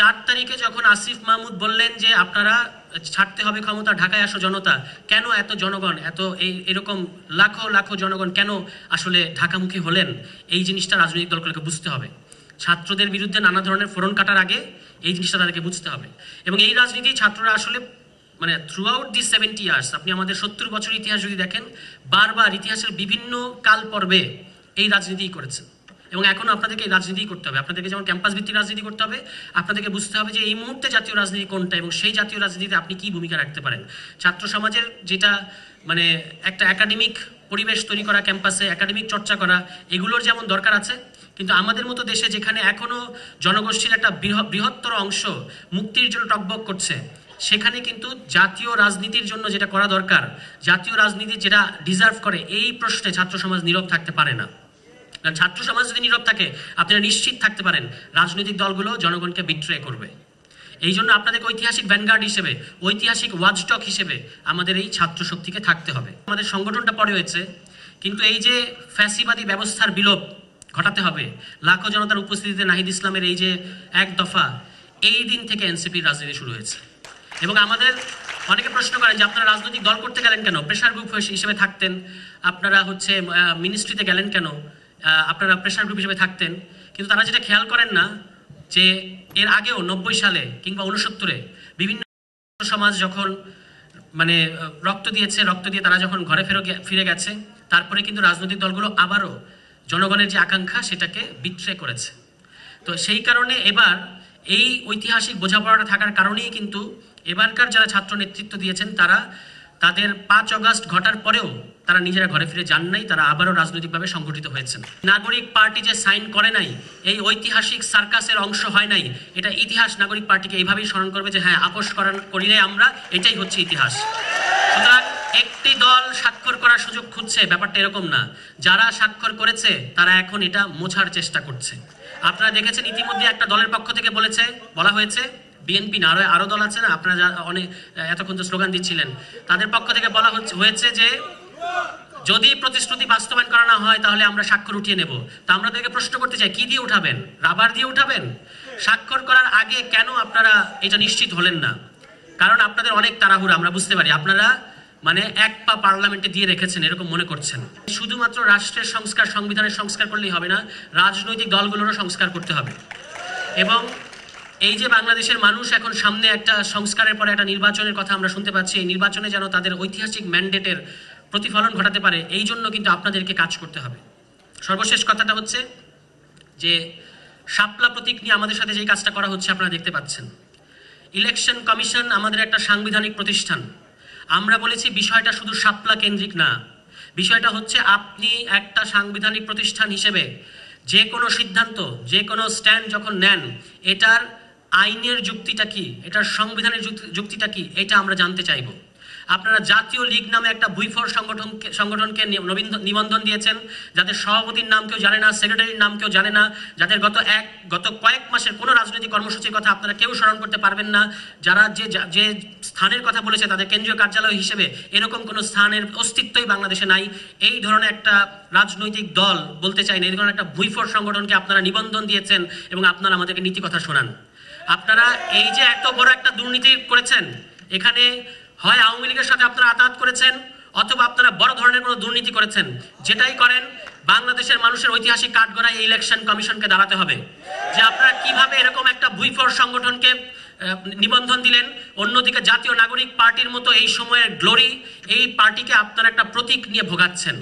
4 তারিখে যখন আসিফ মাহমুদ বললেন যে আপনারা ছাড়তে হবে ক্ষমতা, ঢাকায় আসো জনতা, কেন এত জনগণ, এত এরকম লাখো লাখো জনগণ কেন আসলে ঢাকামুখী হলেন, এই জিনিসটা রাজনৈতিক দলগুলোকে বুঝতে হবে। ছাত্রদের বিরুদ্ধে নানা ধরনের ফোড়ন কাটার আগে এই জিনিসটা তাদেরকে বুঝতে হবে। এবং এই রাজনীতি ছাত্ররা আসলে মানে থ্রু আউট দি 70 ইয়ার্স, আপনি আমাদের 70 বছর ইতিহাস যদি দেখেন, বারবার ইতিহাসের বিভিন্ন কাল পর্বে এই রাজনীতিই করেছেন এবং এখনো আপনাদেরকে এই রাজনীতি করতে হবে। আপনাদেরকে যেমন ক্যাম্পাস ভিত্তিক রাজনীতি করতে হবে, আপনাদেরকে বুঝতে হবে যে এই মুহূর্তে জাতীয় রাজনীতি কোনটা এবং সেই জাতীয় রাজনীতিতে আপনি কি ভূমিকা রাখতে পারেন। ছাত্র সমাজের যেটা মানে একটা একাডেমিক পরিবেশ তৈরি করা, ক্যাম্পাসে একাডেমিক চর্চা করা, এগুলোর যেমন দরকার আছে, কিন্তু আমাদের মতো দেশে যেখানে এখনো জনগোষ্ঠীর একটা বৃহত্তর অংশ মুক্তির জন্য টকবক করছে, সেখানে কিন্তু জাতীয় রাজনীতির জন্য যেটা করা দরকার, জাতীয় রাজনীতি যেটা ডিজার্ভ করে, এই প্রশ্নে ছাত্র সমাজ নীরব থাকতে পারে না। কারণ ছাত্র সমাজ যদি নীরব থাকে, আপনারা নিশ্চিত থাকতে পারেন রাজনৈতিক দলগুলো জনগণকে বিট্রে করবে। এই জন্য আপনাদেরকে ঐতিহাসিক ভ্যানগার্ড হিসেবে, ঐতিহাসিক ওয়াচডগ হিসেবে আমাদের এই ছাত্র শক্তিকে থাকতে হবে। আমাদের সংগঠনটা পরে হয়েছে, কিন্তু এই যে ফ্যাসিবাদী ব্যবস্থার বিলোপ ঘটাতে হবে, লাখো জনতার উপস্থিতিতে নাহিদ ইসলামের এই যে এক দফা, এই দিন থেকে এনসিপির রাজনীতি শুরু হয়েছে। এবং আমাদের অনেকে প্রশ্ন করেন যে আপনারা রাজনৈতিক দল করতে গেলেন কেন, প্রেশার গ্রুপ হিসেবে থাকতেন, আপনারা মিনিস্ট্রিতে গেলেন কেন, আপনারা প্রেশার গ্রুপ হিসেবে থাকতেন। কিন্তু তারা যেটা খেয়াল করেন না যে এর আগেও 90 সালে কিংবা 69-এ বিভিন্ন সমাজ যখন মানে রক্ত দিয়ে তারা যখন ঘরে ফিরে গেছে, তারপরে কিন্তু রাজনৈতিক দলগুলো আবারও জনগণের যে আকাঙ্ক্ষা সেটাকে বিট্রে করেছে। তো সেই কারণে এবার এই ঐতিহাসিক বোঝাপড়াটা থাকার কারণেই কিন্তু এবারকার যারা ছাত্র নেতৃত্ব দিয়েছেন, তারা তাদের 5 আগস্ট ঘটার পরেও তারা নিজেরা ঘরে ফিরে যান নাই, তারা আবারও রাজনৈতিকভাবে সংগঠিত হয়েছেন। নাগরিক পার্টি যে সাইন করে নাই, এই ঐতিহাসিক সার্কাসের অংশ হয় নাই, এটা ইতিহাস নাগরিক পার্টিকে এইভাবেই স্মরণ করবে যে হ্যাঁ, আপোষ করিলে আমরা, এটাই হচ্ছে ইতিহাস। সুতরাং একটি দল স্বাক্ষর করার সুযোগ খুঁজছে, ব্যাপারটা এরকম না। যারা স্বাক্ষর করেছে তারা এখন এটা মোছার চেষ্টা করছে। আপনারা দেখেছেন ইতিমধ্যে একটা দলের পক্ষ থেকে বলা হয়েছে, বিএনপি না, আরো দল আছে না, আপনারা অনেক এতক্ষণ তো স্লোগান দিচ্ছিলেন, তাদের পক্ষ থেকে বলা হয়েছে যে যদি প্রতিশ্রুতি বাস্তবায়ন করা না হয় তাহলে আমরা স্বাক্ষর উঠিয়ে নেব। তা আমরা তাদেরকে প্রশ্ন করতে চাই, কি দিয়ে উঠাবেন? রাবার দিয়ে উঠাবেন? স্বাক্ষর করার আগে কেন আপনারা এটা নিশ্চিত হলেন না? কারণ আপনাদের অনেক তাড়াহুড়া, আমরা বুঝতে পারি। আপনারা মানে এক পা পার্লামেন্টে দিয়ে রেখেছেন এরকম মনে করছেন। শুধুমাত্র রাষ্ট্রের সংস্কার, সংবিধানের সংস্কার করলেই হবে না, রাজনৈতিক দলগুলোরও সংস্কার করতে হবে। এবং এই যে বাংলাদেশের মানুষ এখন সামনে একটা সংস্কারের পরে একটা নির্বাচনের কথা আমরা শুনতে পাচ্ছি, এই নির্বাচনে যেন তাদের ঐতিহাসিক ম্যান্ডেটের প্রতিফলন ঘটাতে পারে, এই জন্য কিন্তু আপনাদেরকে কাজ করতে হবে। সর্বশেষ কথাটা হচ্ছে যে শাপলা প্রতীক নিয়ে আমাদের সাথে যে কাজটা করা হচ্ছে আপনারা দেখতে পাচ্ছেন। ইলেকশন কমিশন আমাদের একটা সাংবিধানিক প্রতিষ্ঠান। আমরা বলেছি বিষয়টা শুধু শাপলা কেন্দ্রিক না, বিষয়টা হচ্ছে আপনি একটা সাংবিধানিক প্রতিষ্ঠান হিসেবে যে কোনো সিদ্ধান্ত, যে কোনো স্ট্যান্ড যখন নেন, এটার আইনের যুক্তিটা কি, এটার সংবিধানের যুক্তিটা কি, এটা আমরা জানতে চাইব। আপনারা জাতীয় লীগ নামে একটা ভুইফর সংগঠনকে নিবন্ধন দিয়েছেন, যাদের সভাপতির নাম কেউ জানে না, সেক্রেটারির নাম কেউ জানে না, যাদের গত কয়েক মাসের কোনো রাজনৈতিক কর্মসূচির কথা আপনারা কেউ স্মরণ করতে পারবেন না, যারা যে স্থানের কথা বলেছে তাদের কেন্দ্রীয় কার্যালয় হিসেবে এরকম কোনো স্থানের অস্তিত্বই বাংলাদেশে নাই। এই ধরনের একটা রাজনৈতিক দল বলতে চাই না, এই ধরনের একটা ভুইফর সংগঠনকে আপনারা নিবন্ধন দিয়েছেন এবং আপনারা আমাদেরকে নীতি কথা শোনান। আপনারা এই যে এত বড় একটা দুর্নীতি করেছেন, এখানে হয় আওয়ামী লীগের সাথে আপনারা আতাত করেছেন, অথবা আপনারা বড় ধরনের কোনো দুর্নীতি করেছেন। যেটাই করেন, বাংলাদেশের মানুষের ঐতিহাসিক কাঠগড়ায় এই ইলেকশন কমিশনকে দাঁড়াতে হবে যে আপনারা কিভাবে এরকম একটা ভুইফর সংগঠনকে নিবন্ধন দিলেন। অন্যদিকে জাতীয় নাগরিক পার্টির মতো এই সময়ের গ্লোরি, এই পার্টিকে আপনারা একটা প্রতীক নিয়ে ভোগাচ্ছেন।